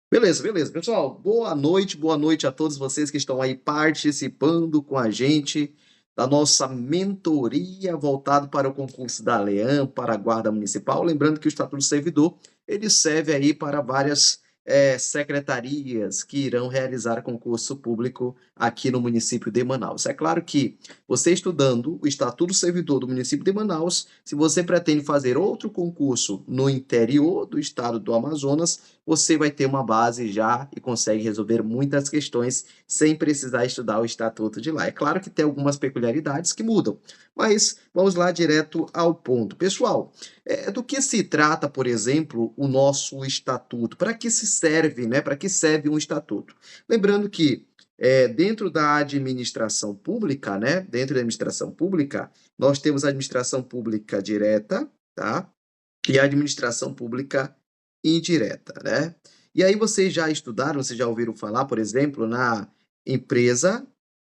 Beleza, beleza. Pessoal, boa noite a todos vocês que estão aí participando com a gente da nossa mentoria voltado para o concurso da Leam, para a Guarda Municipal. Lembrando que o Estatuto do Servidor, ele serve aí para várias secretarias que irão realizar concurso público aqui no município de Manaus. É claro que você estudando o Estatuto do Servidor do município de Manaus, se você pretende fazer outro concurso no interior do estado do Amazonas, você vai ter uma base já e consegue resolver muitas questões sem precisar estudar o estatuto de lá. É claro que tem algumas peculiaridades que mudam, mas vamos lá direto ao ponto. Pessoal, do que se trata, por exemplo, o nosso estatuto? Para que se serve, né? Para que serve um estatuto? Lembrando que dentro da administração pública, né? Dentro da administração pública, nós temos a administração pública direta, tá? E a administração pública indireta, né? E aí vocês já estudaram, vocês já ouviram falar, por exemplo, na empresa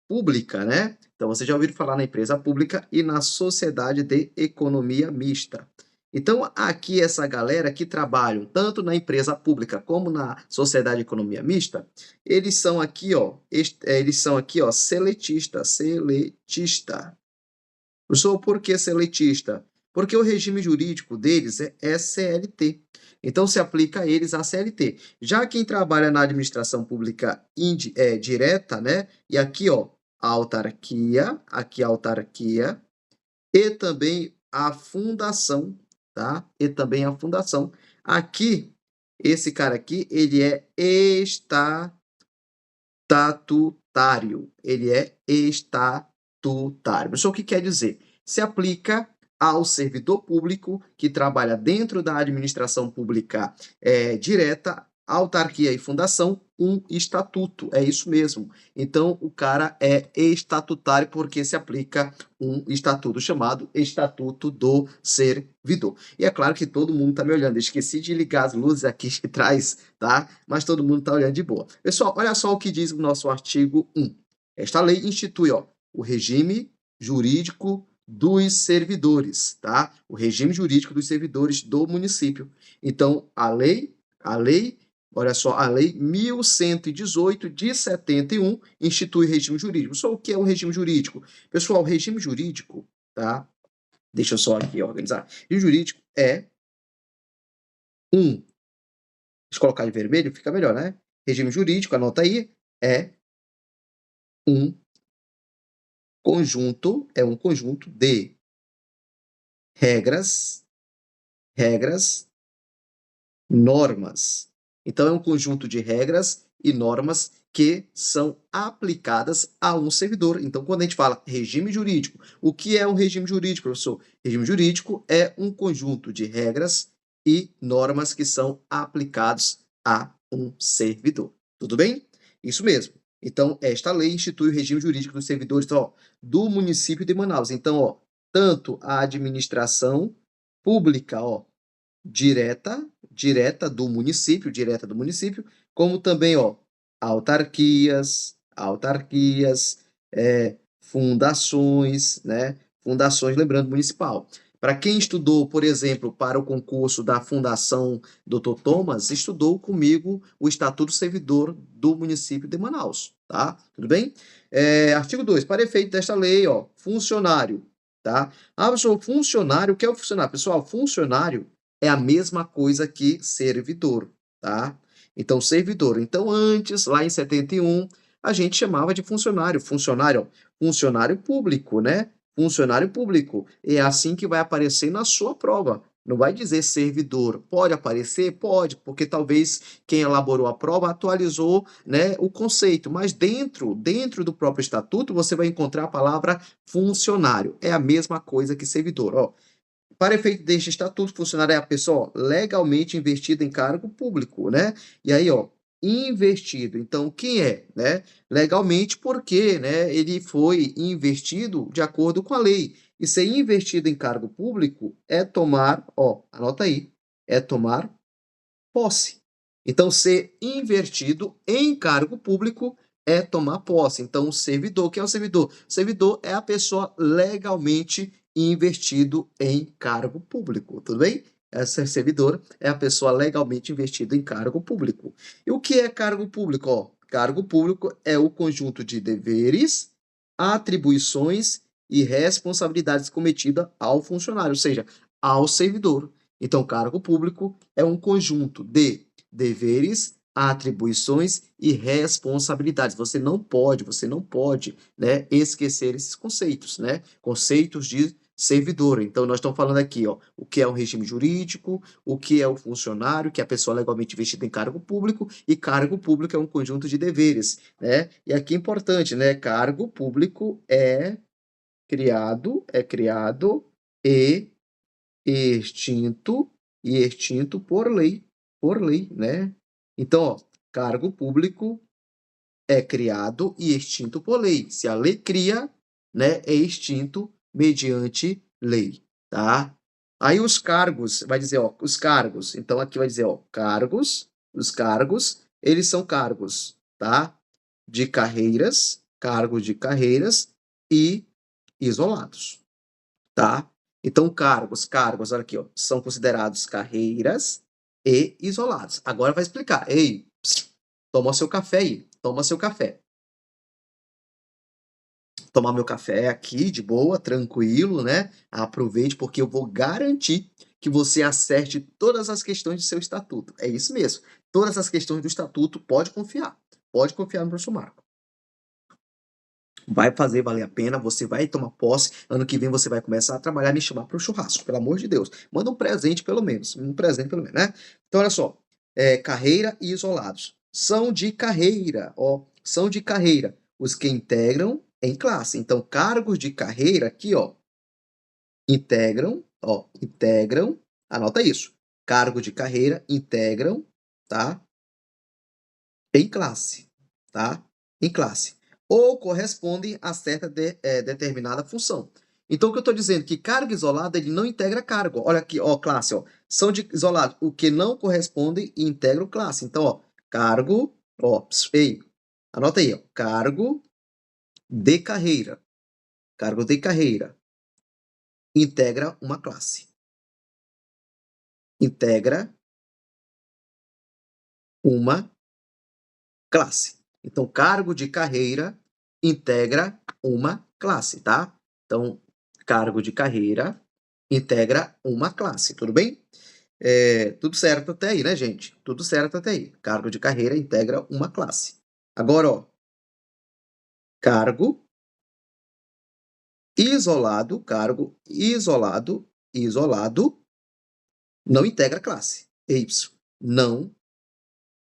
pública, né? Então vocês já ouviram falar na empresa pública e na sociedade de economia mista. Então aqui essa galera que trabalham tanto na empresa pública como na sociedade de economia mista, eles são aqui, ó, seletista. Professor, por que seletista? Porque o regime jurídico deles é CLT. Então, se aplica a eles a CLT. Já quem trabalha na administração pública direta, né? E aqui a autarquia, e também a fundação, tá? E também a fundação. Aqui, esse cara aqui, ele é estatutário. Ele é estatutário. Isso o que quer dizer? Se aplica ao servidor público que trabalha dentro da administração pública direta, autarquia e fundação, um estatuto. É isso mesmo. Então, o cara é estatutário porque se aplica um estatuto chamado Estatuto do Servidor. E é claro que todo mundo está me olhando. Eu esqueci de ligar as luzes aqui de trás, tá? Mas todo mundo está olhando de boa. Pessoal, olha só o que diz o nosso artigo 1. Esta lei institui, ó, o regime jurídico dos servidores, tá? O regime jurídico dos servidores do município. Então, olha só, a lei 1118 de 71 institui regime jurídico. Só o que é um regime jurídico? Pessoal, regime jurídico, tá? Deixa eu só aqui organizar. Regime jurídico é um. Deixa eu colocar em vermelho, fica melhor, né? Regime jurídico, anota aí, é um conjunto de regras, normas. Então, é um conjunto de regras e normas que são aplicadas a um servidor. Então, quando a gente fala regime jurídico, o que é um regime jurídico, professor? Regime jurídico é um conjunto de regras e normas que são aplicados a um servidor. Tudo bem? Isso mesmo. Então, esta lei institui o regime jurídico dos servidores, ó, do município de Manaus. Então, ó, tanto a administração pública, ó, direta do município, como também, ó, autarquias, fundações, né? Fundações, lembrando, municipal. Para quem estudou, por exemplo, para o concurso da Fundação Dr. Thomas, estudou comigo o Estatuto do Servidor do município de Manaus, tá? Tudo bem? Artigo 2. Para efeito desta lei, ó, funcionário, tá? Ah, professor, funcionário, o que é o funcionário? Pessoal, funcionário é a mesma coisa que servidor, tá? Então, servidor. Então, antes, lá em 71, a gente chamava de funcionário. Funcionário público, né? Funcionário público. É assim que vai aparecer na sua prova. Não vai dizer servidor. Pode aparecer? Pode, porque talvez quem elaborou a prova atualizou, né, o conceito. Mas dentro do próprio estatuto, você vai encontrar a palavra funcionário. É a mesma coisa que servidor. Ó, para efeito deste estatuto, funcionário é a pessoa legalmente investida em cargo público, né? E aí, ó, investido. Então, quem é, né? Legalmente, porque, né, ele foi investido de acordo com a lei. E ser investido em cargo público é tomar, ó, anota aí, é tomar posse. Então, ser invertido em cargo público é tomar posse. Então, o servidor, quem é o servidor? O servidor é a pessoa legalmente investido em cargo público, tudo bem? essa servidora é a pessoa legalmente investida em cargo público. E o que é cargo público? Ó, cargo público é o conjunto de deveres, atribuições e responsabilidades cometidas ao funcionário, ou seja, ao servidor. Então, cargo público é um conjunto de deveres, atribuições e responsabilidades. Você não pode, né, esquecer esses conceitos, né? Conceitos de servidor. Então, nós estamos falando aqui, ó, o que é um regime jurídico, o que é o funcionário, que é a pessoa legalmente investida em cargo público, e cargo público é um conjunto de deveres, né? E aqui é importante, né? Cargo público é criado e extinto por lei, né? Então, ó, cargo público é criado e extinto por lei. Se a lei cria, né, é extinto mediante lei, tá? Aí os cargos, vai dizer, ó, os cargos. Então aqui vai dizer, ó, cargos, os cargos, eles são cargos, tá? De carreiras, cargos de carreiras e isolados, tá? Então cargos, olha aqui, ó, são considerados carreiras e isolados. Agora vai explicar. Ei, toma seu café aí, toma seu café. Tomar meu café aqui de boa, tranquilo, né? Aproveite, porque eu vou garantir que você acerte todas as questões do seu estatuto. É isso mesmo. Todas as questões do estatuto, pode confiar. Pode confiar no professor Marco. Vai fazer valer a pena, você vai tomar posse. Ano que vem você vai começar a trabalhar e me chamar para o churrasco, pelo amor de Deus. Manda um presente pelo menos. Um presente pelo menos, né? Então, olha só. Carreira e isolados. São de carreira, ó. São de carreira. Os que integram em classe. Então, cargos de carreira aqui, ó. Integram. Anota isso. Cargo de carreira integram, tá? Em classe, tá? Em classe. Ou correspondem a certa determinada função. Então, o que eu estou dizendo? Que cargo isolado, ele não integra cargo. Olha aqui, ó, classe, ó. São de isolado. O que não corresponde e integra classe. Então, ó, cargo, ó, ei, anota aí, ó. Cargo de carreira. Cargo de carreira. Integra uma classe. Integra uma classe. Então, cargo de carreira integra uma classe, tá? Então, cargo de carreira integra uma classe, tudo bem? Tudo certo até aí, né, gente? Tudo certo até aí. Cargo de carreira integra uma classe. Agora, ó, cargo isolado, não integra classe. Y. Não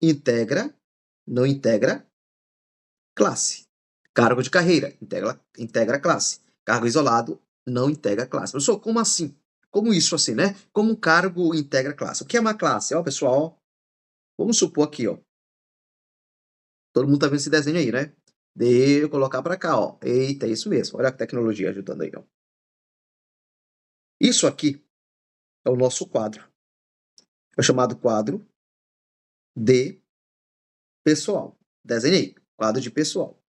integra, não integra classe. Cargo de carreira, integra classe. Cargo isolado, não integra classe. Professor, como assim? Como isso assim, né? Como um cargo integra classe? O que é uma classe? Ó, pessoal, ó, vamos supor aqui, ó. Todo mundo tá vendo esse desenho aí, né? Deixa eu colocar para cá, ó. Eita, é isso mesmo. Olha a tecnologia ajudando aí, ó. Isso aqui é o nosso quadro. É o chamado quadro de pessoal. Desenhei. Quadro de pessoal.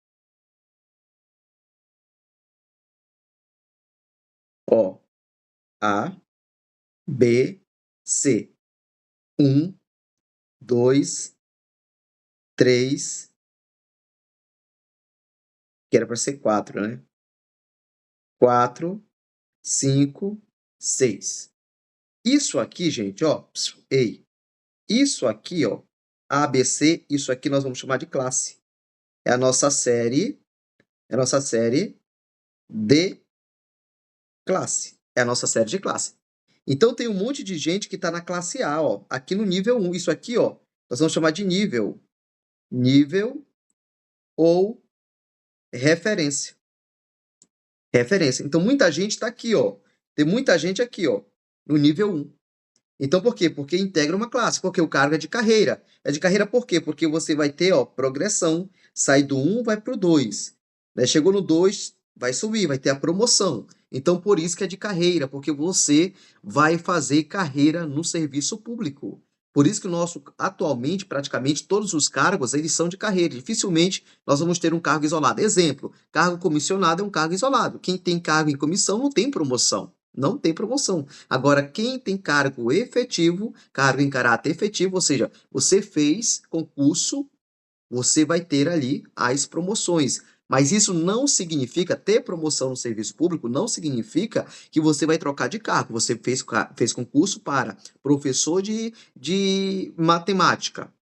Ó. A, B, C. 1, 2, 3, que era para ser 4, né? 4, 5, 6. Isso aqui, gente, ó, ei, isso aqui, ó, ABC, isso aqui nós vamos chamar de classe. É a nossa série de classe. É a nossa série de classe. Então tem um monte de gente que está na classe A, ó, aqui no nível 1. Isso aqui, ó, nós vamos chamar de nível. Nível ou referência. Referência. Então muita gente está aqui, ó. Tem muita gente aqui, ó, no nível 1. Então por quê? Porque integra uma classe, porque o cargo é de carreira. É de carreira por quê? Porque você vai ter, ó, progressão. Sai do 1, vai para o 2. Né? Chegou no 2, vai subir, vai ter a promoção. Então por isso que é de carreira, porque você vai fazer carreira no serviço público. Por isso que atualmente, praticamente todos os cargos, eles são de carreira. Dificilmente nós vamos ter um cargo isolado. Exemplo, cargo comissionado é um cargo isolado. Quem tem cargo em comissão não tem promoção. Não tem promoção. Agora, quem tem cargo efetivo, cargo em caráter efetivo, ou seja, você fez concurso, você vai ter ali as promoções. Mas isso não significa, ter promoção no serviço público não significa que você vai trocar de cargo. Você fez concurso para professor de matemática.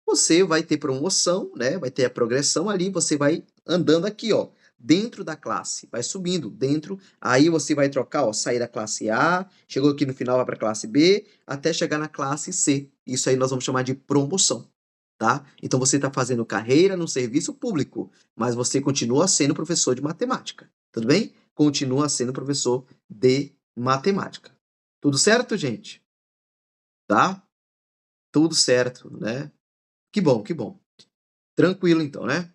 Você vai ter promoção, né? Vai ter a progressão ali, você vai andando aqui, ó, dentro da classe, vai subindo dentro, aí você vai trocar, ó, sair da classe A, chegou aqui no final vai para a classe B, até chegar na classe C. Isso aí nós vamos chamar de promoção, tá? Então você está fazendo carreira no serviço público, mas você continua sendo professor de matemática, tudo bem? Continua sendo professor de matemática. Tudo certo, gente? Tá? Tudo certo, né? Que bom, que bom. Tranquilo então, né?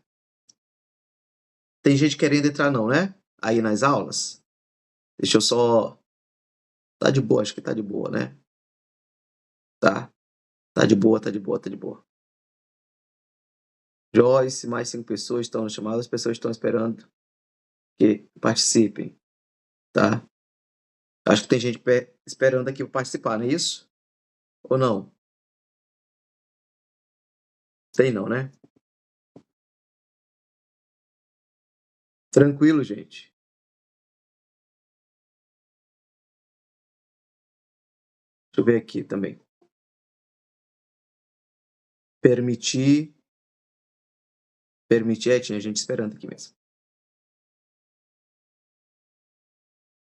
Tem gente querendo entrar não, né? Aí nas aulas. Deixa eu só... Tá de boa, acho que tá de boa, né? Tá. Tá de boa, tá de boa, tá de boa. Joyce, mais 5 pessoas estão na chamada, as pessoas estão esperando que participem, tá? Acho que tem gente esperando aqui para participar, não é isso? Ou não? Tem não, né? Tranquilo, gente. Deixa eu ver aqui também. Permitir. Permitir, tinha gente esperando aqui mesmo.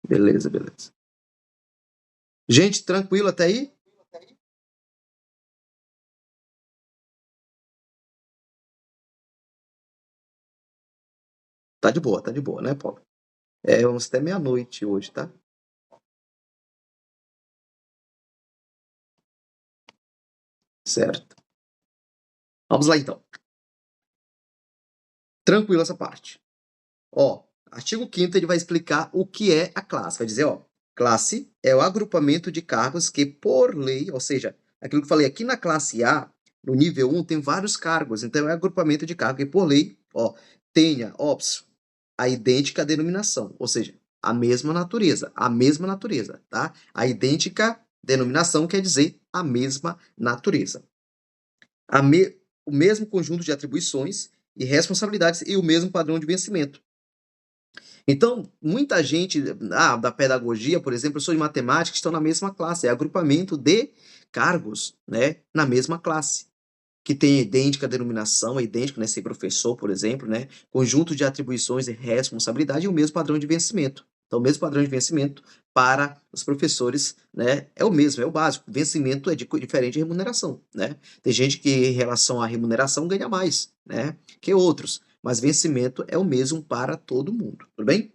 Beleza, beleza. Gente, tranquilo até aí? Tá de boa, né, Paulo? Vamos até meia-noite hoje, tá? Certo. Vamos lá então. Tranquilo essa parte. Ó, artigo 5º ele vai explicar o que é a classe. Vai dizer, ó, classe é o agrupamento de cargos que por lei, ou seja, aquilo que eu falei aqui na classe A, no nível 1 tem vários cargos, então é agrupamento de cargos que por lei, ó, tenha, ops, a idêntica denominação, ou seja, a mesma natureza, tá? A idêntica denominação quer dizer a mesma natureza. O mesmo conjunto de atribuições e responsabilidades e o mesmo padrão de vencimento. Então, muita gente da pedagogia, por exemplo, professor de matemática, estão na mesma classe, é agrupamento de cargos, né, na mesma classe, que tem idêntica denominação, é idêntico, né, ser professor, por exemplo, né, conjunto de atribuições e responsabilidade e o mesmo padrão de vencimento. Então, o mesmo padrão de vencimento para os professores, né, é o mesmo, é o básico. Vencimento é diferente de remuneração, né? Tem gente que, em relação à remuneração, ganha mais, né, que outros, mas vencimento é o mesmo para todo mundo, tudo bem?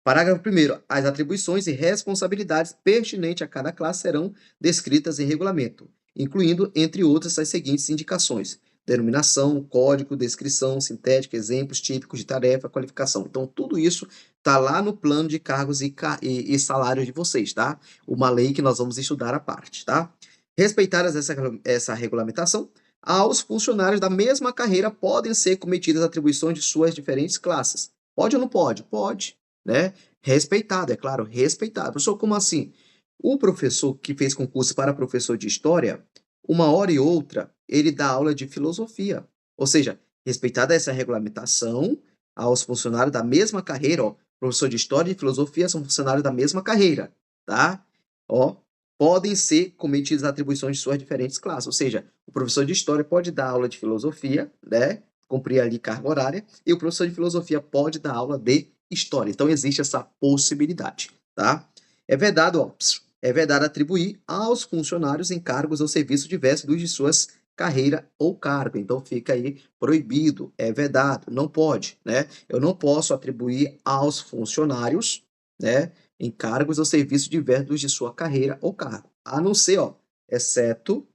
Parágrafo 1º. As atribuições e responsabilidades pertinentes a cada classe serão descritas em regulamento, incluindo, entre outras, as seguintes indicações: denominação, código, descrição, sintética, exemplos típicos de tarefa, qualificação. Então, tudo isso está lá no plano de cargos e salários de vocês, tá? Uma lei que nós vamos estudar à parte, tá? Respeitadas essa regulamentação, aos funcionários da mesma carreira podem ser cometidas atribuições de suas diferentes classes. Pode ou não pode? Pode, né? Respeitado, é claro, respeitado. Professor, como assim? O professor que fez concurso para professor de história, uma hora e outra, ele dá aula de filosofia. Ou seja, respeitada essa regulamentação, aos funcionários da mesma carreira, ó, professor de história e filosofia são funcionários da mesma carreira, tá? Ó, podem ser cometidas atribuições de suas diferentes classes. Ou seja, o professor de história pode dar aula de filosofia, né? Cumprir ali carga horária, e o professor de filosofia pode dar aula de história. Então existe essa possibilidade, tá? É vedado, ó, é vedado atribuir aos funcionários encargos ou serviços diversos dos de suas carreira ou cargo. Então fica aí proibido, é vedado, não pode, né? Eu não posso atribuir aos funcionários, né, encargos ou serviços diversos de sua carreira ou cargo, a não ser, ó, exceto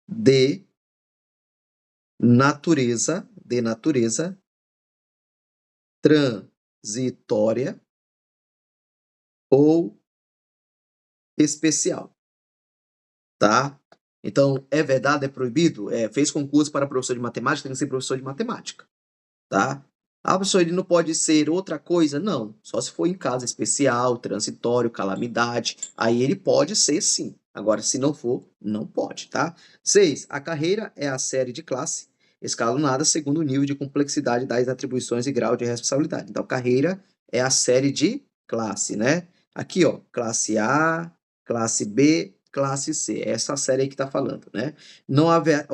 de natureza transitória ou especial, tá? Então, é vedado, é proibido? Fez concurso para professor de matemática, tem que ser professor de matemática, tá? Ah, professor, ele não pode ser outra coisa? Não, só se for em caso especial, transitório, calamidade, aí ele pode ser sim. Agora, se não for, não pode, tá? 6. A carreira é a série de classe escalonada segundo o nível de complexidade das atribuições e grau de responsabilidade. Então, carreira é a série de classe, né? Aqui, ó, classe A, classe B, classe C. É essa série aí que está falando, né? Não haverá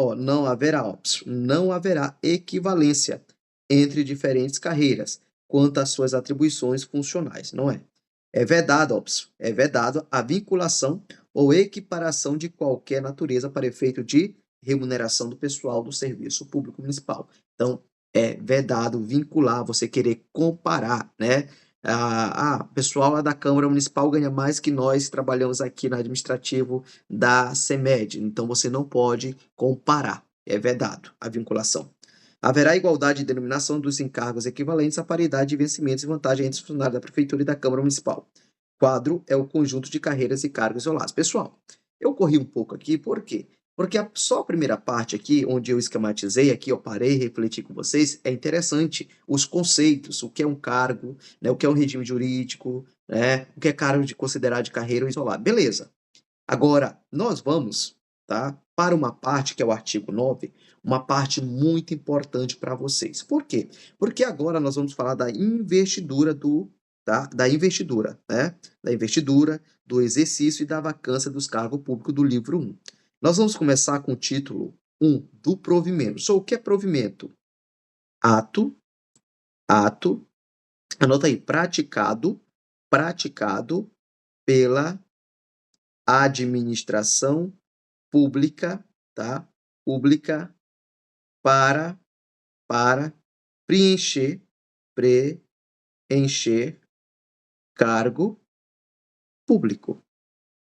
equivalência entre diferentes carreiras quanto às suas atribuições funcionais, não é? É vedado a vinculação ou equiparação de qualquer natureza para efeito de remuneração do pessoal do serviço público municipal. Então, é vedado vincular, você querer comparar, né? Pessoal lá da Câmara Municipal ganha mais que nós que trabalhamos aqui no administrativo da CEMED. Então, você não pode comparar. É vedado a vinculação. Haverá igualdade de denominação dos encargos equivalentes à paridade de vencimentos e vantagem entre os funcionários da Prefeitura e da Câmara Municipal. Quadro é o conjunto de carreiras e cargos isolados. Pessoal, eu corri um pouco aqui, por quê? Porque só a primeira parte aqui, onde eu esquematizei, aqui eu parei, refleti com vocês, é interessante. Os conceitos, o que é um cargo, né, o que é um regime jurídico, né, o que é cargo de considerar de carreira isolada. Beleza. Agora, nós vamos, tá, para uma parte que é o artigo 9, uma parte muito importante para vocês. Por quê? Porque agora nós vamos falar da investidura da investidura, né? Da investidura, do exercício e da vacância dos cargos públicos do livro 1. Nós vamos começar com o título 1 do provimento. O que é provimento? Ato, ato, anota aí, praticado pela administração pública, tá? Pública para para preencher preencher cargo público,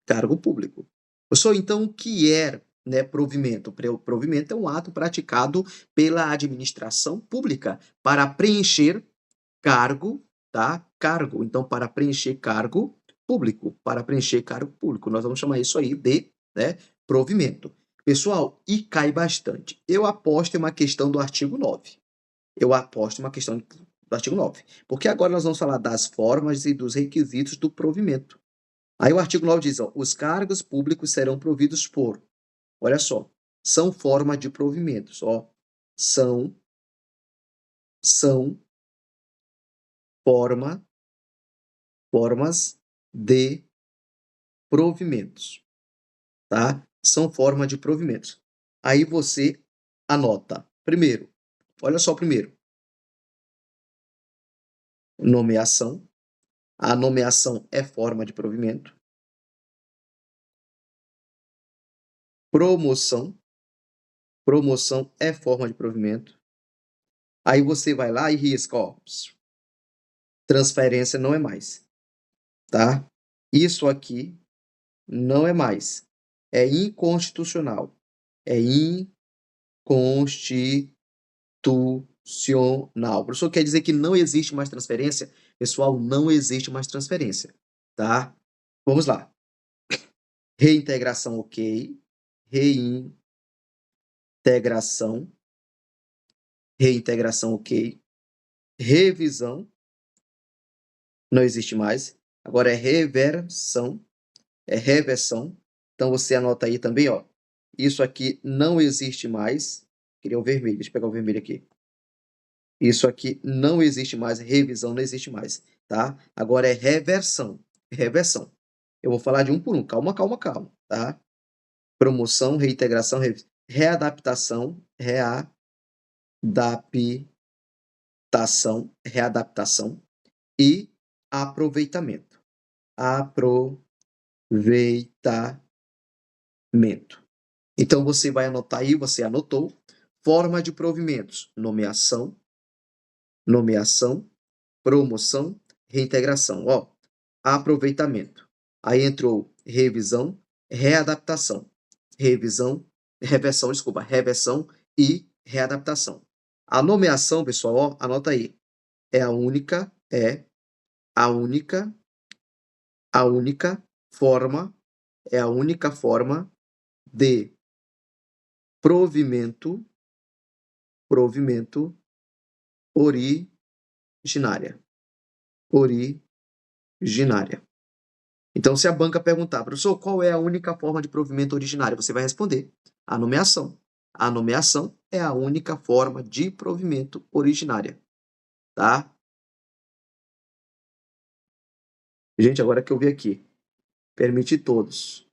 cargo público. Professor, então o que é, né, provimento? Provimento é um ato praticado pela administração pública para preencher cargo, tá? Cargo. Então, para preencher cargo público, para preencher cargo público. Nós vamos chamar isso aí de, né, provimento. Pessoal, e cai bastante. Eu aposto em uma questão do artigo 9. Eu aposto em uma questão do artigo 9. Porque agora nós vamos falar das formas e dos requisitos do provimento. Aí o artigo 9 diz, ó, os cargos públicos serão providos por, olha só, são forma de provimentos, ó, são forma formas de provimentos, tá? São forma de provimentos. Aí você anota. Primeiro, olha só primeiro. Nomeação. A nomeação é forma de provimento. Promoção. Promoção é forma de provimento. Aí você vai lá e risca, ó. Transferência não é mais, tá? Isso aqui não é mais. É inconstitucional. É inconstitucional. Professor, quer dizer que não existe mais transferência? Pessoal, não existe mais transferência, tá? Vamos lá. Reintegração, ok. Reintegração. Reintegração, ok. Revisão, não existe mais. Agora é reversão. É reversão. Então você anota aí também, ó. Isso aqui não existe mais. Queria o vermelho, deixa eu pegar o vermelho aqui. Isso aqui não existe mais, revisão não existe mais, tá? Agora é reversão. Reversão. Eu vou falar de um por um. Calma, calma, calma, tá? Promoção, reintegração, readaptação, readaptação e aproveitamento. Aproveitamento. Então você vai anotar aí, você anotou, forma de provimentos, nomeação, promoção, reintegração. Ó, aproveitamento. Aí entrou revisão, readaptação. Reversão e readaptação. A nomeação, pessoal, ó, anota aí. É a única, a única forma, é a única forma de provimento originária. Originária. Então, se a banca perguntar, professor, qual é a única forma de provimento originária? Você vai responder a nomeação. A nomeação é a única forma de provimento originária, tá? Gente, agora que eu vi aqui, permite todos,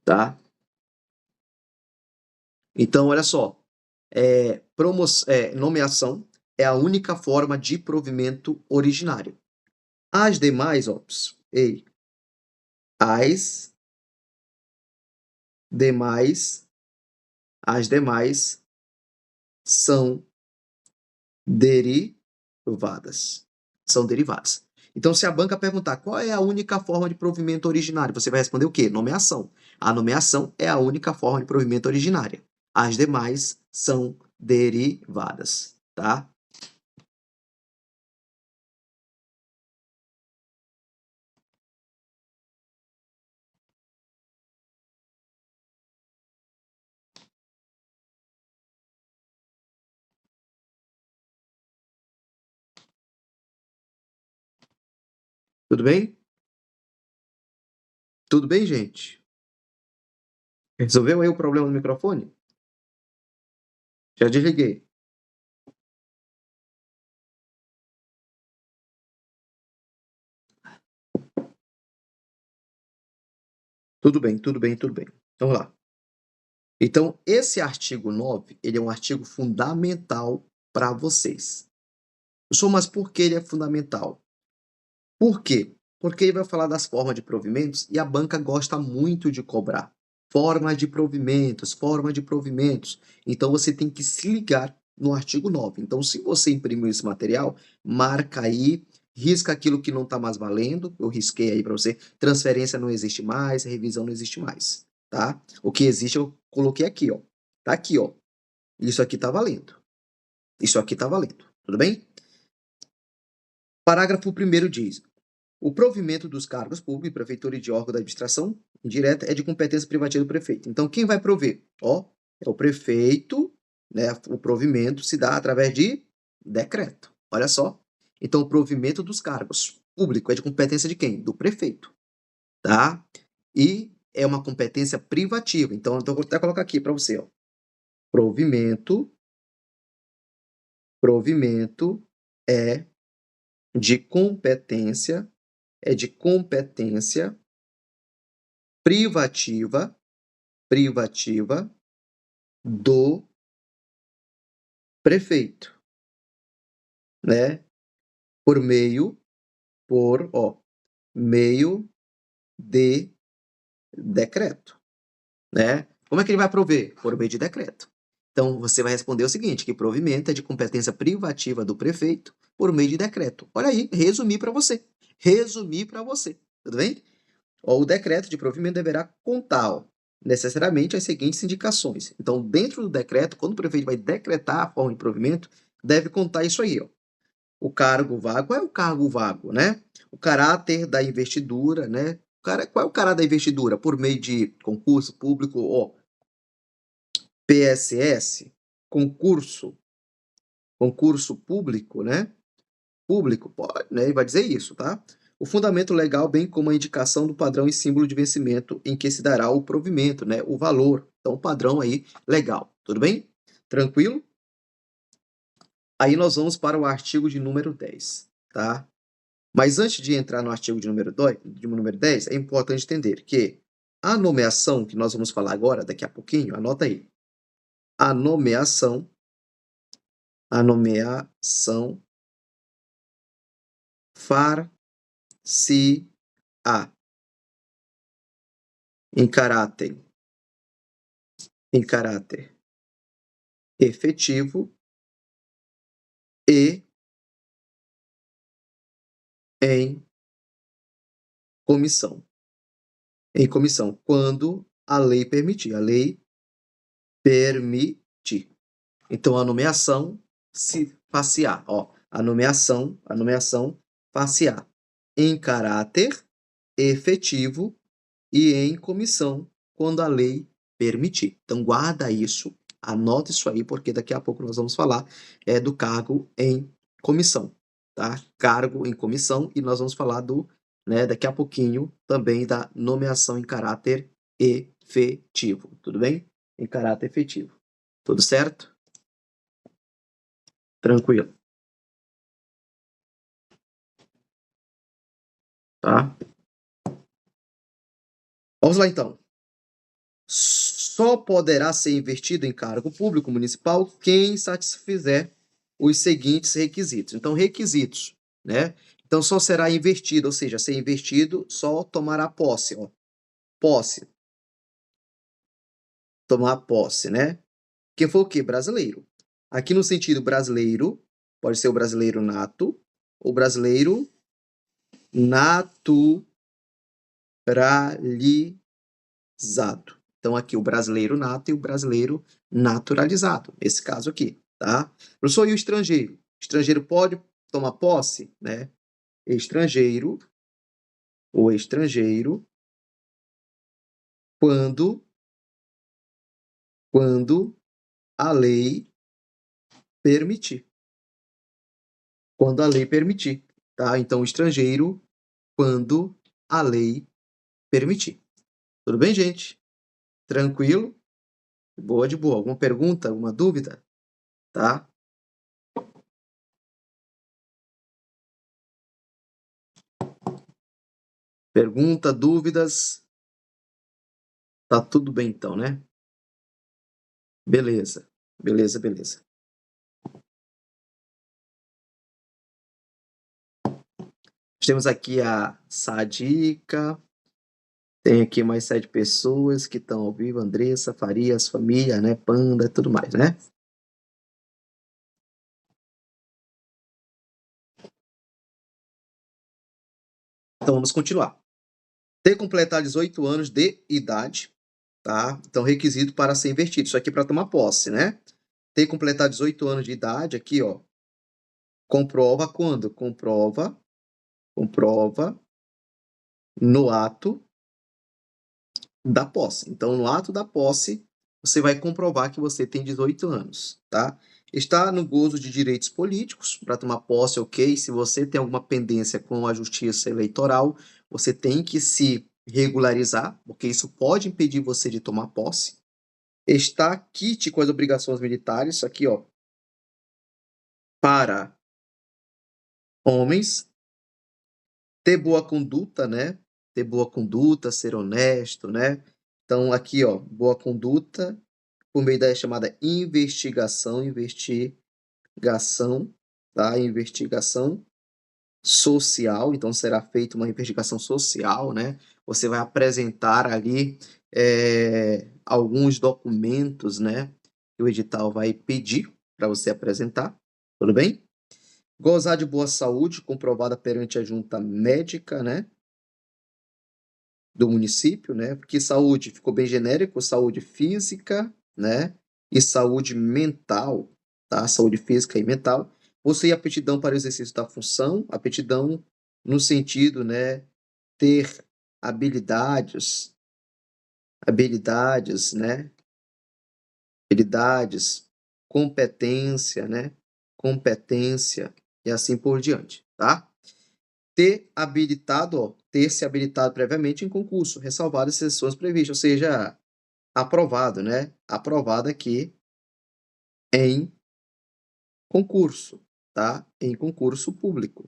tá? Então, olha só, nomeação é a única forma de provimento originário. As demais, as demais são derivadas. São derivadas. Então, se a banca perguntar qual é a única forma de provimento originário, você vai responder o quê? Nomeação. A nomeação é a única forma de provimento originária. As demais são derivadas, tá? Tudo bem? Tudo bem, gente? Resolveu aí o problema do microfone? Já desliguei. Tudo bem, tudo bem, tudo bem. Vamos lá. Então, esse artigo 9, ele é um artigo fundamental para vocês. Mas por que ele é fundamental? Por quê? Porque ele vai falar das formas de provimentos e a banca gosta muito de cobrar. Forma de provimentos, forma de provimentos. Então, você tem que se ligar no artigo 9. Então, se você imprimiu esse material, marca aí, risca aquilo que não está mais valendo. Eu risquei aí para você. Transferência não existe mais, revisão não existe mais, tá? O que existe eu coloquei aqui, ó. Tá aqui, ó. Isso aqui está valendo. Isso aqui está valendo. Tudo bem? Parágrafo 1º diz: o provimento dos cargos públicos, prefeitura e de órgão da administração indireta é de competência privativa do prefeito. Então, quem vai prover? É o prefeito, né? O provimento se dá através de decreto. Olha só. Então, o provimento dos cargos públicos é de competência de quem? Do prefeito, tá? E é uma competência privativa. Então, eu vou até colocar aqui para você, ó. Provimento é de competência privativa do prefeito, né? Por meio de decreto, né? Como é que ele vai prover? Por meio de decreto. Então, você vai responder o seguinte, que provimento é de competência privativa do prefeito por meio de decreto. Olha aí, resumi para você. Tudo bem? O decreto de provimento deverá contar necessariamente as seguintes indicações. Então, dentro do decreto, quando o prefeito vai decretar a forma de provimento, deve contar isso aí, ó. O cargo vago, qual é o cargo vago, né? O caráter da investidura, né? Qual é o caráter da investidura? Por meio de concurso público, PSS, concurso público, né? Público, pode, né? Ele vai dizer isso, tá? O fundamento legal, bem como a indicação do padrão e símbolo de vencimento em que se dará o provimento, né? O valor. Então, o padrão aí, legal. Tudo bem? Tranquilo? Aí nós vamos para o artigo de número 10, tá? Mas antes de entrar no artigo de número 10, é importante entender que a nomeação, que nós vamos falar agora, daqui a pouquinho, anota aí. A nomeação far-se-á em caráter efetivo e em comissão. Quando a lei permitir. Então, a nomeação se far-se-á, a nomeação far-se-á em caráter efetivo e em comissão, quando a lei permitir. Então, guarda isso Anota isso aí, porque daqui a pouco nós vamos falar do cargo em comissão, tá? Cargo em comissão, e nós vamos falar daqui a pouquinho também da nomeação em caráter efetivo, tudo bem? Em caráter efetivo. Tudo certo? Tranquilo. Tá? Vamos lá então. Só poderá ser investido em cargo público municipal quem satisfizer os seguintes requisitos. Então, requisitos, né? Então, só será investido, ou seja, ser investido, só tomará posse, ó. Posse. Tomar posse, né? Quem for o quê? Brasileiro. Aqui no sentido brasileiro, pode ser o brasileiro nato, ou brasileiro naturalizado. Então, aqui o brasileiro nato e o brasileiro naturalizado, nesse caso aqui, tá? Professor, e o estrangeiro? Estrangeiro pode tomar posse, né? Estrangeiro, o estrangeiro, quando a lei permitir. Quando a lei permitir, tá? Então, o estrangeiro, quando a lei permitir. Tudo bem, gente? Tranquilo? Boa de boa. Alguma pergunta, alguma dúvida? Tá? Pergunta, dúvidas? Tá tudo bem então, né? Beleza. Beleza, beleza. Temos aqui a Sadica. Tem aqui mais 7 pessoas que estão ao vivo. Andressa, Farias, família, né? Panda, tudo mais, né? Então vamos continuar. Ter completado 18 anos de idade, tá? Então, requisito para ser invertido. Isso aqui para tomar posse, né? Ter completado 18 anos de idade, aqui, ó. Comprova quando? Comprova no ato da posse. Então, no ato da posse, você vai comprovar que você tem 18 anos, tá? Está no gozo de direitos políticos, para tomar posse, ok. Se você tem alguma pendência com a justiça eleitoral, você tem que se regularizar, porque isso pode impedir você de tomar posse. Está quite com as obrigações militares, aqui, ó, para homens. Ter boa conduta, né? Ter boa conduta, ser honesto, né? Então, aqui, ó, boa conduta por meio da chamada investigação, tá? Investigação social. Então, será feita uma investigação social, né? Você vai apresentar ali alguns documentos, né? Que o edital vai pedir para você apresentar, tudo bem? Gozar de boa saúde, comprovada perante a junta médica, né? Do município, né? Porque saúde ficou bem genérico, saúde física, né? E saúde mental, tá? Saúde física e mental. Possui aptidão para o exercício da função, aptidão no sentido, né? Ter habilidades, né? Habilidades, competência, né? Competência e assim por diante, tá? Ter se habilitado previamente em concurso, ressalvadas as exceções previstas, ou seja, aprovado, né? Aprovado aqui em concurso, tá? Em concurso público.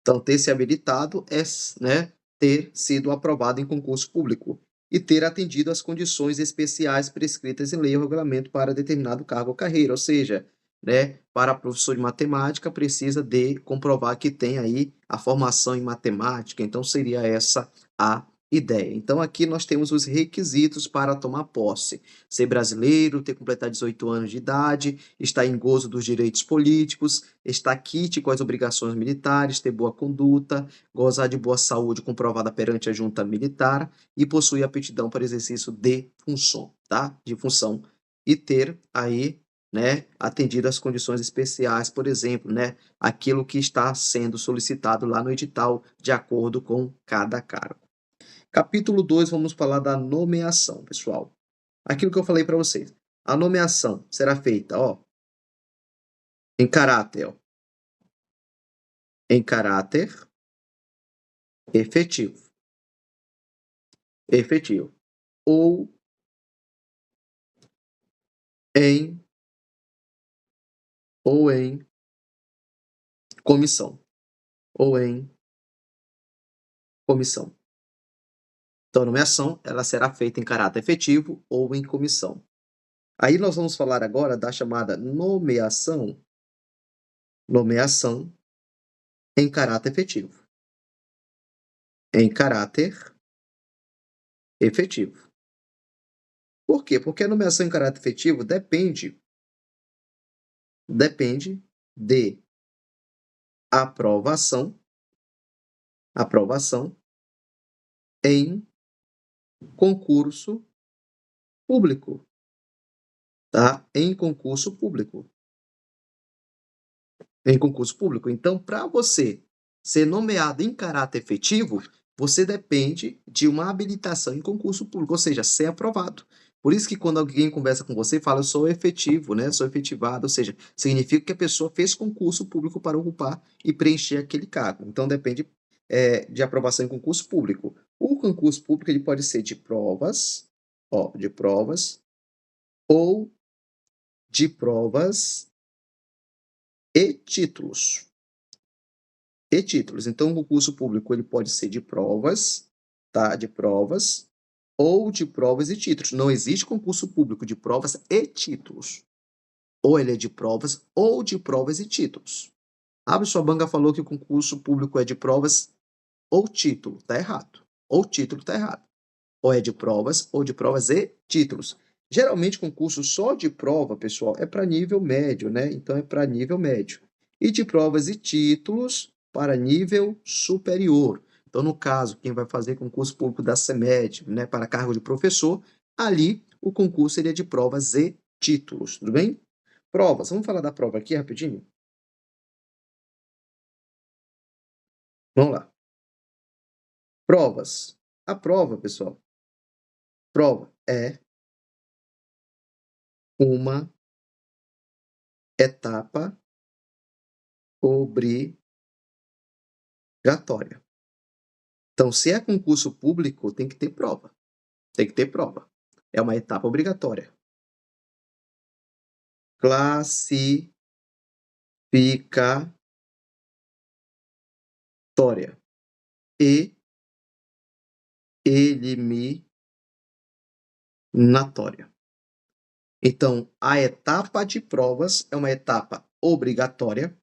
Então, ter se habilitado é, né, ter sido aprovado em concurso público e ter atendido às condições especiais prescritas em lei ou regulamento para determinado cargo ou carreira, ou seja, né, para professor de matemática precisa de comprovar que tem aí a formação em matemática, então seria essa a ideia. Então aqui nós temos os requisitos para tomar posse: ser brasileiro, ter completado 18 anos de idade, estar em gozo dos direitos políticos, estar quite com as obrigações militares, ter boa conduta, gozar de boa saúde comprovada perante a junta militar e possuir aptidão para exercício de função, tá? De função. E ter aí, né, atendido às condições especiais, por exemplo, né, aquilo que está sendo solicitado lá no edital, de acordo com cada cargo. Capítulo 2, vamos falar da nomeação, pessoal. Aquilo que eu falei para vocês. A nomeação será feita, ó, em caráter, ó, em caráter efetivo, efetivo, ou em, ou em comissão, ou em comissão. Então, a nomeação, ela será feita em caráter efetivo ou em comissão. Aí nós vamos falar agora da chamada nomeação, nomeação em caráter efetivo. Em caráter efetivo. Por quê? Porque a nomeação em caráter efetivo depende de aprovação em concurso público, tá? Em concurso público. Em concurso público. Então, para você ser nomeado em caráter efetivo, você depende de uma habilitação em concurso público, ou seja, ser aprovado. Por isso que quando alguém conversa com você, fala, eu sou efetivo, né? Sou efetivado, ou seja, significa que a pessoa fez concurso público para ocupar e preencher aquele cargo. Então, depende de aprovação em concurso público. O concurso público ele pode ser de provas, ó, de provas, ou de provas e títulos. E títulos. Então, o concurso público ele pode ser de provas, tá? De provas ou de provas e títulos. Não existe concurso público de provas e títulos. Ou ele é de provas ou de provas e títulos. Abre sua banca falou que o concurso público é de provas ou título, tá errado. Ou título tá errado. Ou é de provas ou de provas e títulos. Geralmente, concurso só de prova, pessoal, é para nível médio, né? Então, é para nível médio. E de provas e títulos para nível superior. Então, no caso, quem vai fazer concurso público da CEMED, né, para cargo de professor, ali o concurso seria de provas e títulos, tudo bem? Provas, vamos falar da prova aqui rapidinho? Vamos lá. Provas. A prova, pessoal, prova é uma etapa obrigatória. Então, se é concurso público, tem que ter prova. Tem que ter prova. É uma etapa obrigatória. Classificatória e eliminatória. Então, a etapa de provas é uma etapa obrigatória,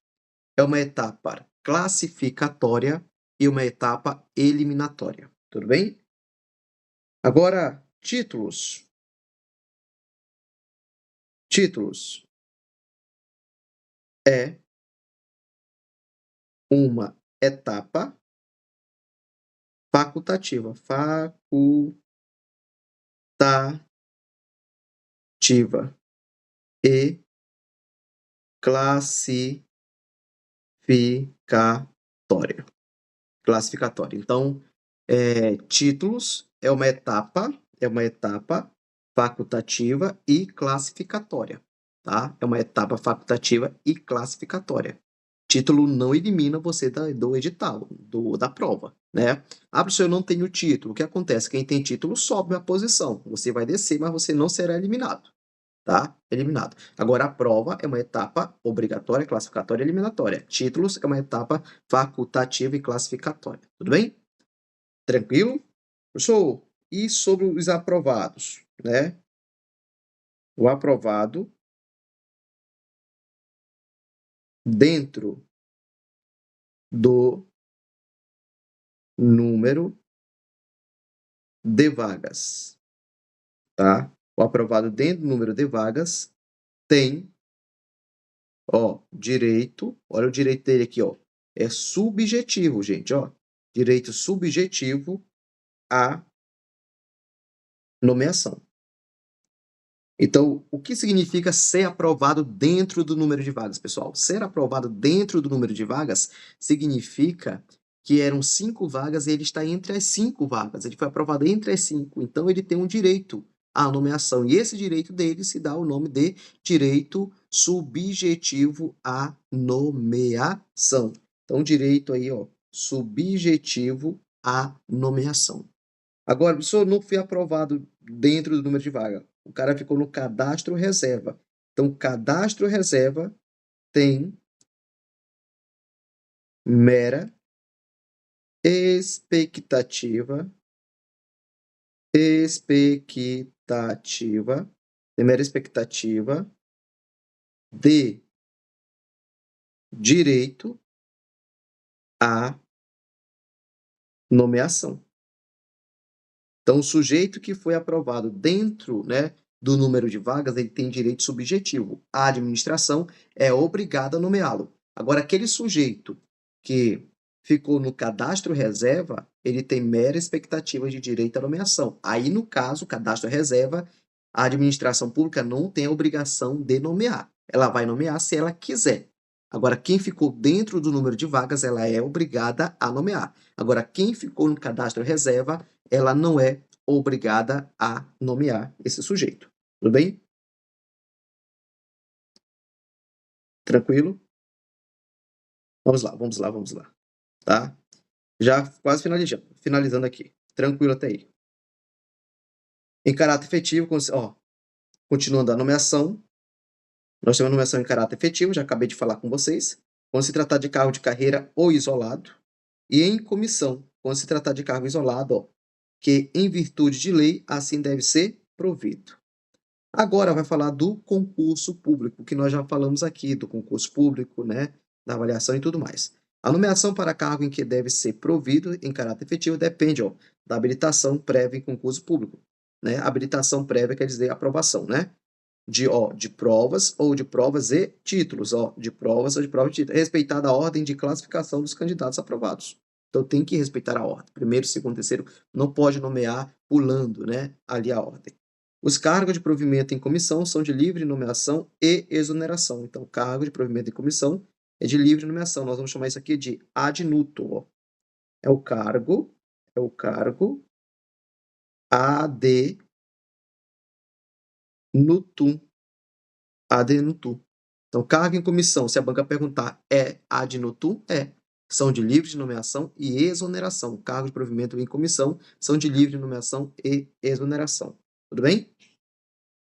é uma etapa classificatória e uma etapa eliminatória. Tudo bem? Agora, títulos. Títulos é uma etapa facultativa. Facultativa e classificatória. Classificatória. Então, títulos é uma etapa facultativa e classificatória, tá? É uma etapa facultativa e classificatória. Título não elimina você do edital, da prova, né? Ah, professor, eu não tenho título. O que acontece? Quem tem título sobe a posição. Você vai descer, mas você não será eliminado, tá? Eliminado. Agora, a prova é uma etapa obrigatória, classificatória e eliminatória. Títulos é uma etapa facultativa e classificatória. Tudo bem? Tranquilo? Professor, e sobre os aprovados, né? O aprovado dentro do número de vagas, tá? O aprovado dentro do número de vagas tem, ó, direito, olha o direito dele aqui, ó, é subjetivo, gente, ó, direito subjetivo à nomeação. Então, o que significa ser aprovado dentro do número de vagas, pessoal? Ser aprovado dentro do número de vagas significa que eram 5 vagas e ele está entre as 5 vagas. Ele foi aprovado entre as 5. Então, ele tem um direito à nomeação. E esse direito dele se dá o nome de direito subjetivo à nomeação. Então, direito aí, ó, subjetivo à nomeação. Agora, o professor, não foi aprovado dentro do número de vaga. O cara ficou no cadastro reserva. Então, cadastro reserva tem mera expectativa, tem mera expectativa de direito à nomeação. Então, o sujeito que foi aprovado dentro, né, do número de vagas, ele tem direito subjetivo. A administração é obrigada a nomeá-lo. Agora, aquele sujeito que ficou no cadastro reserva, ele tem mera expectativa de direito à nomeação. Aí, no caso, o cadastro reserva, a administração pública não tem a obrigação de nomear. Ela vai nomear se ela quiser. Agora, quem ficou dentro do número de vagas, ela é obrigada a nomear. Agora, quem ficou no cadastro reserva, ela não é obrigada a nomear esse sujeito. Tudo bem? Tranquilo? Vamos lá. Tá? Já quase finalizando aqui. Tranquilo até aí. Em caráter efetivo, continuando a nomeação, nós temos a nomeação em caráter efetivo, já acabei de falar com vocês. Quando se tratar de cargo de carreira ou isolado, e em comissão, quando se tratar de cargo isolado, ó, que em virtude de lei, assim deve ser provido. Agora vai falar do concurso público, que nós já falamos aqui, do concurso público, né, da avaliação e tudo mais. A nomeação para cargo em que deve ser provido em caráter efetivo depende, ó, da habilitação prévia em concurso público, né? Habilitação prévia quer dizer aprovação, né? De provas ou de provas e títulos, ó, de provas ou de provas e títulos, respeitada a ordem de classificação dos candidatos aprovados. Então tem que respeitar a ordem. Primeiro, segundo, terceiro, não pode nomear pulando, né, ali a ordem. Os cargos de provimento em comissão são de livre nomeação e exoneração. Então, o cargo de provimento em comissão é de livre nomeação. Nós vamos chamar isso aqui de ad nutum. Ó. É o cargo ad nutum. Ad nutum. Então, cargo em comissão, se a banca perguntar, é ad nutum? É. São de livre de nomeação e exoneração. Cargo de provimento em comissão são de livre nomeação e exoneração. Tudo bem?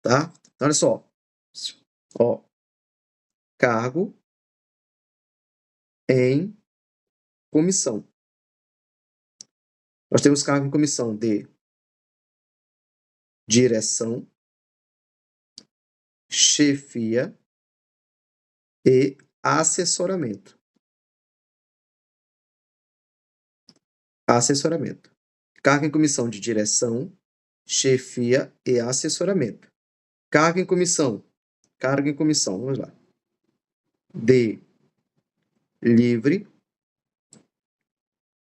Tá? Então, olha só. Ó, cargo em comissão. Nós temos cargo em comissão de direção, chefia e assessoramento. Assessoramento. Cargo em comissão de direção, chefia e assessoramento. Cargo em comissão, vamos lá. De livre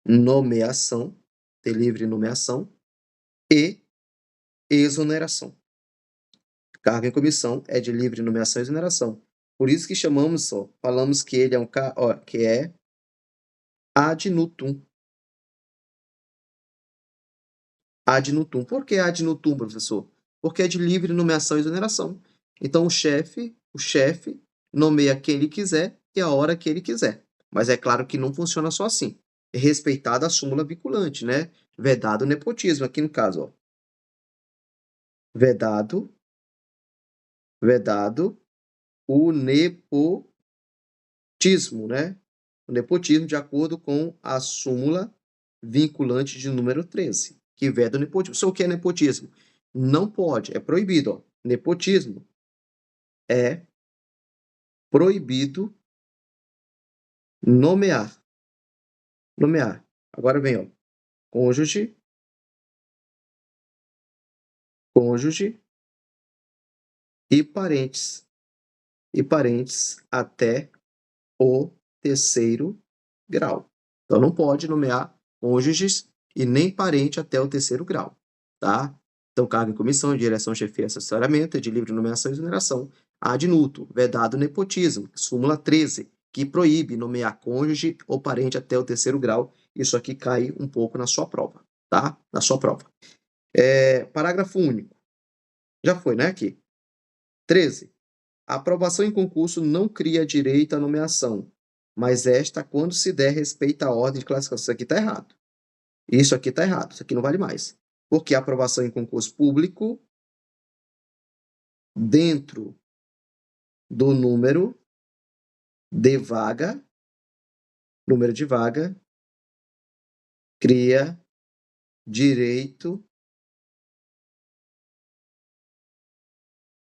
nomeação e exoneração. Cargo em comissão é de livre nomeação e exoneração. Por isso que falamos que ele é que é ad nutum. Ad nutum. Por que ad nutum, professor? Porque é de livre nomeação e exoneração. Então, o chefe nomeia quem ele quiser e a hora que ele quiser. Mas é claro que não funciona só assim. É respeitada a súmula vinculante, né? Vedado o nepotismo, aqui no caso, ó. Vedado o nepotismo, né? O nepotismo de acordo com a súmula vinculante de número 13, que veda o nepotismo. Só o que é nepotismo? Não pode, é proibido, ó. Nepotismo é proibido nomear. Agora vem, ó. Cônjuge e parentes até o terceiro grau. Então, não pode nomear cônjuges e nem parente até o terceiro grau, tá? Então, cargo em comissão, direção, chefia e assessoramento é de livre nomeação e exoneração. Ad nutum, vedado nepotismo, súmula 13, que proíbe nomear cônjuge ou parente até o terceiro grau. Isso aqui cai um pouco na sua prova, tá? Na sua prova. Parágrafo único. Já foi, né, aqui. 13. A aprovação em concurso não cria direito à nomeação, mas esta quando se der respeito à ordem de classificação. Isso aqui está errado. Isso aqui está errado. Isso aqui não vale mais. Porque a aprovação em concurso público, dentro do número de vaga, cria direito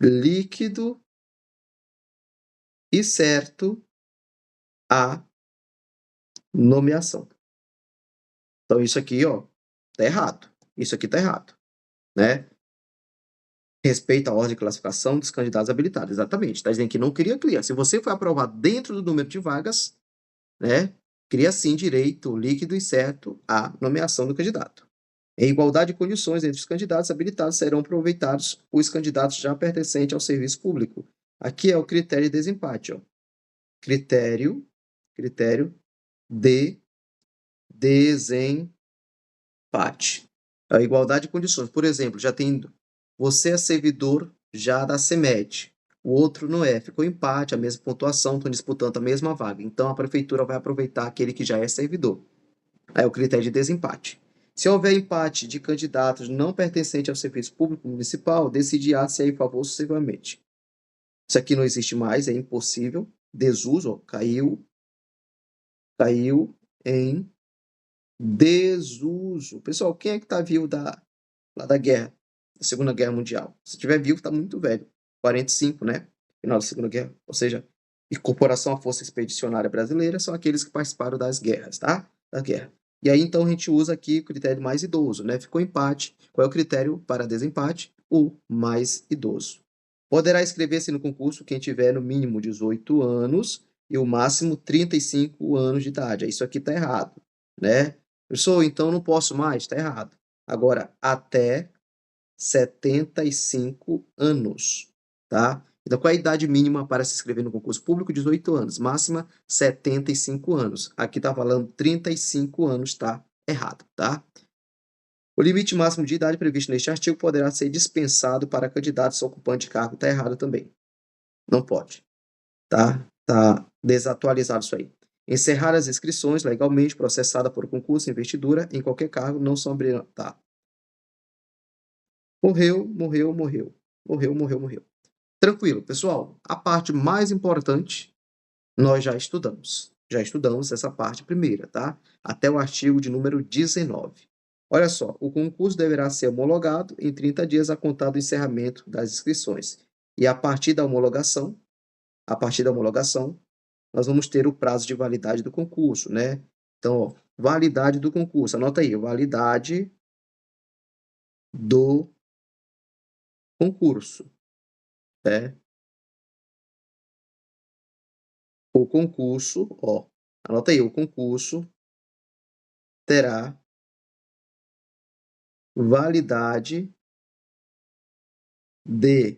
líquido e certo à nomeação. Então, isso aqui, ó, tá errado. Isso aqui tá errado, né? Respeito à ordem de classificação dos candidatos habilitados. Exatamente. Está dizendo que não cria. Se você foi aprovado dentro do número de vagas, né, cria sim direito líquido e certo à nomeação do candidato. Em igualdade de condições entre os candidatos habilitados, serão aproveitados os candidatos já pertencentes ao serviço público. Aqui é o critério de desempate, ó. Critério de desempate. A igualdade de condições. Por exemplo, já tem você é servidor já da CEMED, o outro não é. Ficou empate, a mesma pontuação, estão disputando a mesma vaga. Então a prefeitura vai aproveitar aquele que já é servidor. Aí é o critério de desempate. Se houver empate de candidatos não pertencentes ao serviço público municipal, decidirá-se em favor sucessivamente. Isso aqui não existe mais, é impossível. Desuso, ó, caiu em desuso. Pessoal, quem é que está vivo lá da guerra, da Segunda Guerra Mundial? Se estiver vivo, está muito velho. 45, né? Final da Segunda Guerra. Ou seja, incorporação à Força Expedicionária Brasileira são aqueles que participaram das guerras, tá? Da guerra. E aí, então, a gente usa aqui o critério mais idoso, né? Ficou empate. Qual é o critério para desempate? O mais idoso. Poderá inscrever-se no concurso quem tiver no mínimo 18 anos e o máximo 35 anos de idade. Isso aqui está errado, né? Professor, então não posso mais? Está errado. Agora, até 75 anos, tá? Então, qual é a idade mínima para se inscrever no concurso público? 18 anos. Máxima, 75 anos. Aqui está falando 35 anos, tá errado, tá? O limite máximo de idade previsto neste artigo poderá ser dispensado para candidatos ocupantes de cargo. Está errado também. Não pode. Tá desatualizado isso aí. Encerrar as inscrições legalmente processada por concurso, investidura, em qualquer cargo, não são abrirão. Tá. Morreu. Tranquilo, pessoal. A parte mais importante nós já estudamos. Já estudamos essa parte primeira, tá? Até o artigo de número 19. Olha só, o concurso deverá ser homologado em 30 dias a contar do encerramento das inscrições. E a partir da homologação, nós vamos ter o prazo de validade do concurso, né? Então, ó, validade do concurso. Anota aí, validade do concurso, né? O concurso, ó, anota aí, o concurso terá validade de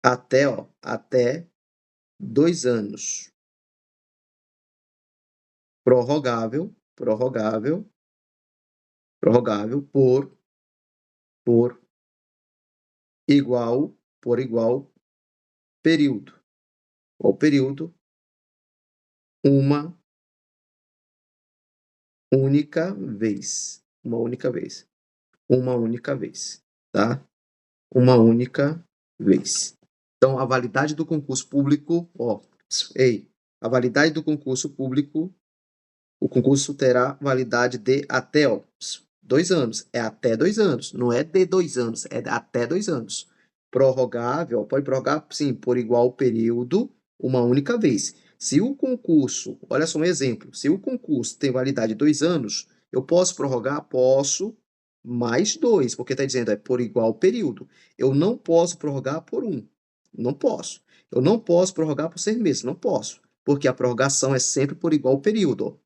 até 2 anos. Prorrogável por igual período. Qual período? Uma única vez. Uma única vez, tá? Uma única vez. Então, a validade do concurso público, ó, a validade do concurso público, o concurso terá validade de até, ó, 2 anos. É até 2 anos, não é de 2 anos, é até 2 anos. Prorrogável, pode prorrogar, sim, por igual período, uma única vez. Se o concurso, olha só um exemplo, se o concurso tem validade de 2 anos, eu posso prorrogar? Posso, mais 2, porque está dizendo é por igual período. Eu não posso prorrogar por 1. Não posso. Eu não posso prorrogar por 6 meses. Não posso. Porque a prorrogação é sempre por igual período. Ó.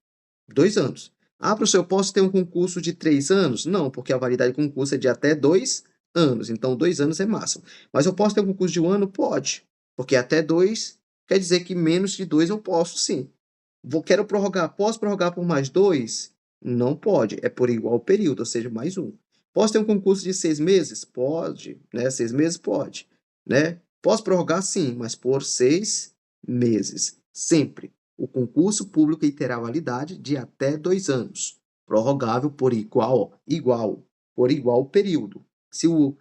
2 anos. Ah, professor, eu posso ter um concurso de 3 anos? Não, porque a validade do concurso é de até 2 anos. Então, 2 anos é máximo. Mas eu posso ter um concurso de 1 ano? Pode. Porque até 2 quer dizer que menos de 2 eu posso, sim. Quero prorrogar. Posso prorrogar por mais 2? Não pode. É por igual período, ou seja, mais 1. Posso ter um concurso de 6 meses? Pode, né? 6 meses pode, né? Posso prorrogar? Sim, mas por 6 meses. Sempre. O concurso público terá validade de até 2 anos. Prorrogável por por igual período. Se o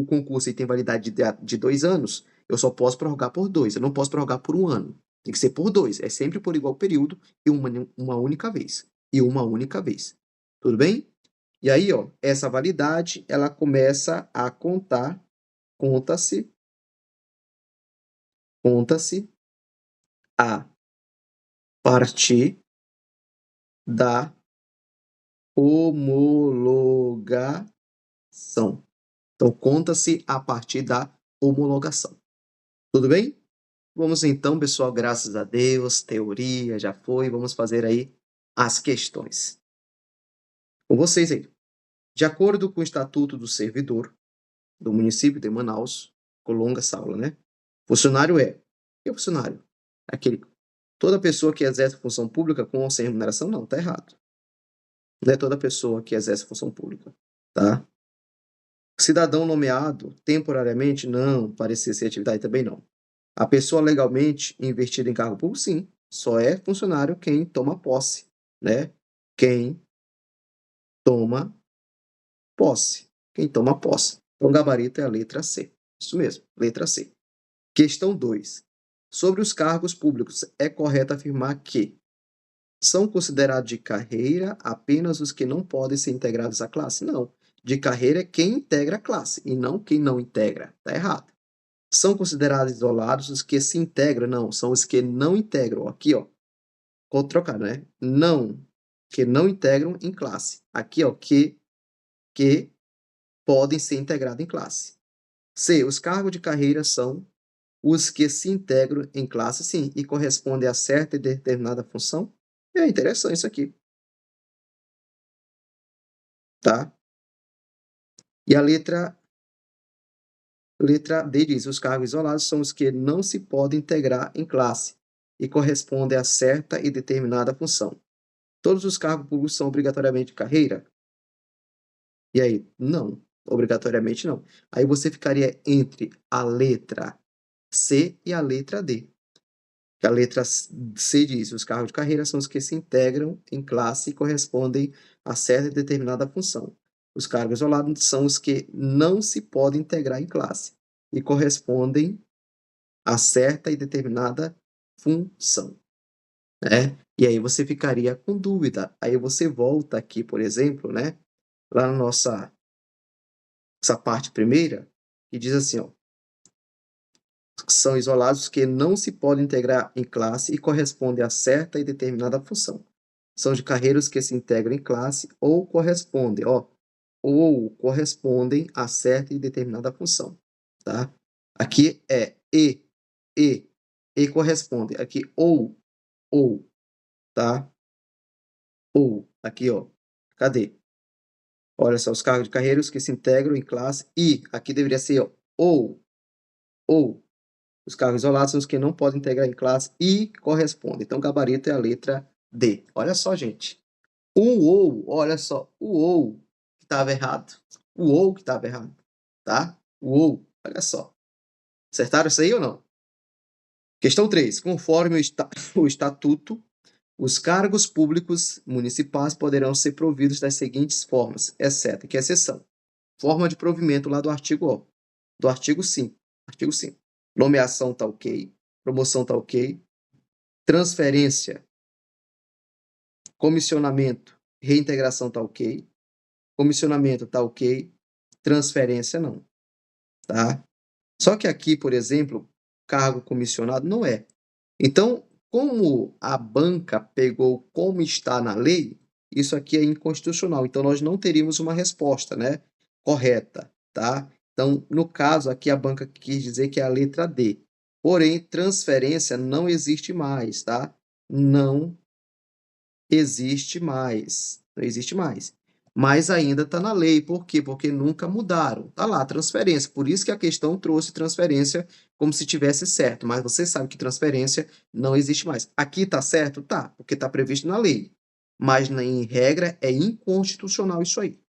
concurso tem validade de 2 anos, eu só posso prorrogar por 2. Eu não posso prorrogar por 1 ano. Tem que ser por 2. É sempre por igual período e uma única vez. E uma única vez. Tudo bem? E aí, ó, essa validade, ela começa a contar, conta-se a partir da homologação. Então, conta-se a partir da homologação. Tudo bem? Vamos então, pessoal, graças a Deus, teoria já foi, vamos fazer aí as questões. Com vocês aí. De acordo com o Estatuto do Servidor do município de Manaus, ficou longa essa aula, né? Funcionário é. O que é funcionário? Aquele. Toda pessoa que exerce função pública com ou sem remuneração? Não, tá errado. Não é toda pessoa que exerce função pública, tá? Cidadão nomeado temporariamente? Não. Parecer ser atividade também não. A pessoa legalmente investida em cargo público? Sim. Só é funcionário quem toma posse, né? Quem toma posse. Quem toma posse. Então, o gabarito é a letra C. Isso mesmo, letra C. Questão 2. Sobre os cargos públicos, é correto afirmar que são considerados de carreira apenas os que não podem ser integrados à classe? Não. De carreira é quem integra a classe e não quem não integra. Está errado. São considerados isolados os que se integram? Não. São os que não integram. Aqui, ó. Vou trocar, né? Não. Que não integram em classe. Aqui, ó. Que podem ser integrados em classe. C. Os cargos de carreira são os que se integram em classe, sim, e correspondem a certa e determinada função. É interessante isso aqui. Tá? E a letra D diz: os cargos isolados são os que não se podem integrar em classe e correspondem a certa e determinada função. Todos os cargos públicos são obrigatoriamente de carreira? E aí? Não, obrigatoriamente não. Aí você ficaria entre a letra C e a letra D. A letra C diz: os cargos de carreira são os que se integram em classe e correspondem a certa e determinada função. Os cargos isolados são os que não se podem integrar em classe e correspondem a certa e determinada função, né? E aí você ficaria com dúvida. Aí você volta aqui, por exemplo, né? Lá na nossa essa parte primeira, que diz assim, ó: são isolados que não se podem integrar em classe e correspondem a certa e determinada função. São de carreiras que se integram em classe ou correspondem a certa e determinada função, tá? Aqui é e corresponde. Aqui ou, tá? Ou, aqui, ó. Cadê? Olha só, os cargos de carreiras que se integram em classe e, aqui deveria ser, ó, ou. Os cargos isolados são os que não podem integrar em classe e correspondem. Então, o gabarito é a letra D. Olha só, gente. Olha só, o ou que estava errado. O ou que estava errado, tá? O ou, olha só. Acertaram isso aí ou não? Questão 3. Conforme o estatuto, os cargos públicos municipais poderão ser providos das seguintes formas, exceto, que é exceção. Forma de provimento lá do artigo 5. Artigo 5. Nomeação tá ok. Promoção tá ok. Transferência, comissionamento, reintegração tá ok. Comissionamento tá ok. Transferência não, tá? Só que aqui, por exemplo, cargo comissionado não é. Então, como a banca pegou como está na lei, isso aqui é inconstitucional. Então, nós não teríamos uma resposta, né, correta, tá? Então, no caso aqui, a banca quis dizer que é a letra D. Porém, transferência não existe mais, tá? Não existe mais. Não existe mais. Mas ainda está na lei. Por quê? Porque nunca mudaram. Está lá, transferência. Por isso que a questão trouxe transferência como se tivesse certo. Mas você sabe que transferência não existe mais. Aqui está certo? Tá, porque está previsto na lei. Mas, em regra, é inconstitucional isso aí.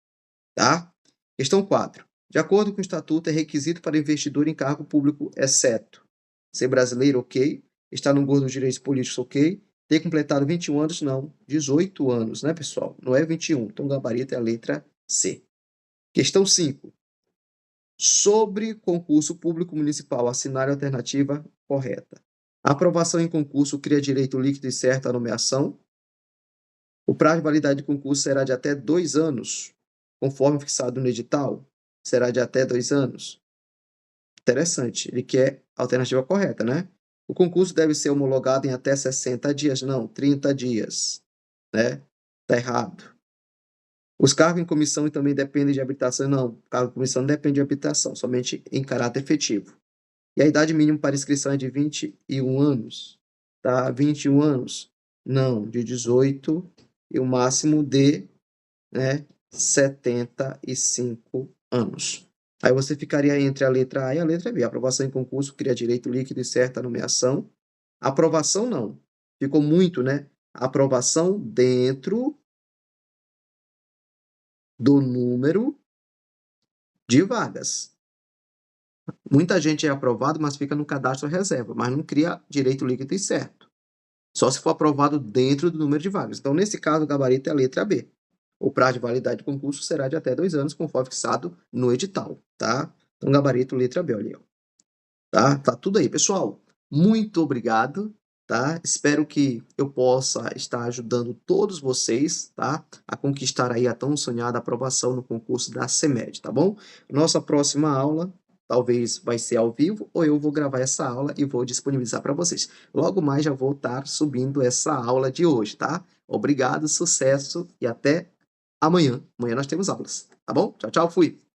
Tá? Questão 4. De acordo com o Estatuto, é requisito para investidor em cargo público, exceto ser brasileiro, ok. Estar no gozo dos direitos políticos, ok. Ter completado 21 anos, não. 18 anos, né, pessoal? Não é 21. Então, o gabarito é a letra C. Questão 5. Sobre concurso público municipal, assinar a alternativa correta. A aprovação em concurso cria direito líquido e certo à nomeação. O prazo de validade de concurso será de até 2 anos, conforme fixado no edital. Será de até 2 anos. Interessante. Ele quer a alternativa correta, né? O concurso deve ser homologado em até 60 dias. Não, 30 dias. Né? Tá errado. Os cargos em comissão também dependem de habilitação. Não, cargo em comissão não depende de habilitação, somente em caráter efetivo. E a idade mínima para inscrição é de 21 anos. Tá? 21 anos? Não, de 18 e o máximo de, né, 75 anos. Aí você ficaria entre a letra A e a letra B. Aprovação em concurso cria direito líquido e certo à nomeação. Aprovação não. Ficou muito, né? Aprovação dentro do número de vagas. Muita gente é aprovado, mas fica no cadastro reserva, mas não cria direito líquido e certo. Só se for aprovado dentro do número de vagas. Então, nesse caso, o gabarito é a letra B. O prazo de validade do concurso será de até 2 anos, conforme fixado no edital, tá? Então, gabarito, letra B, olha aí, ó. Tá? Tá tudo aí, pessoal. Muito obrigado, tá? Espero que eu possa estar ajudando todos vocês, tá? A conquistar aí a tão sonhada aprovação no concurso da CEMED, tá bom? Nossa próxima aula talvez vai ser ao vivo ou eu vou gravar essa aula e vou disponibilizar para vocês. Logo mais já vou estar subindo essa aula de hoje, tá? Obrigado, sucesso e até amanhã. Amanhã nós temos aulas, tá bom? Tchau, tchau, fui!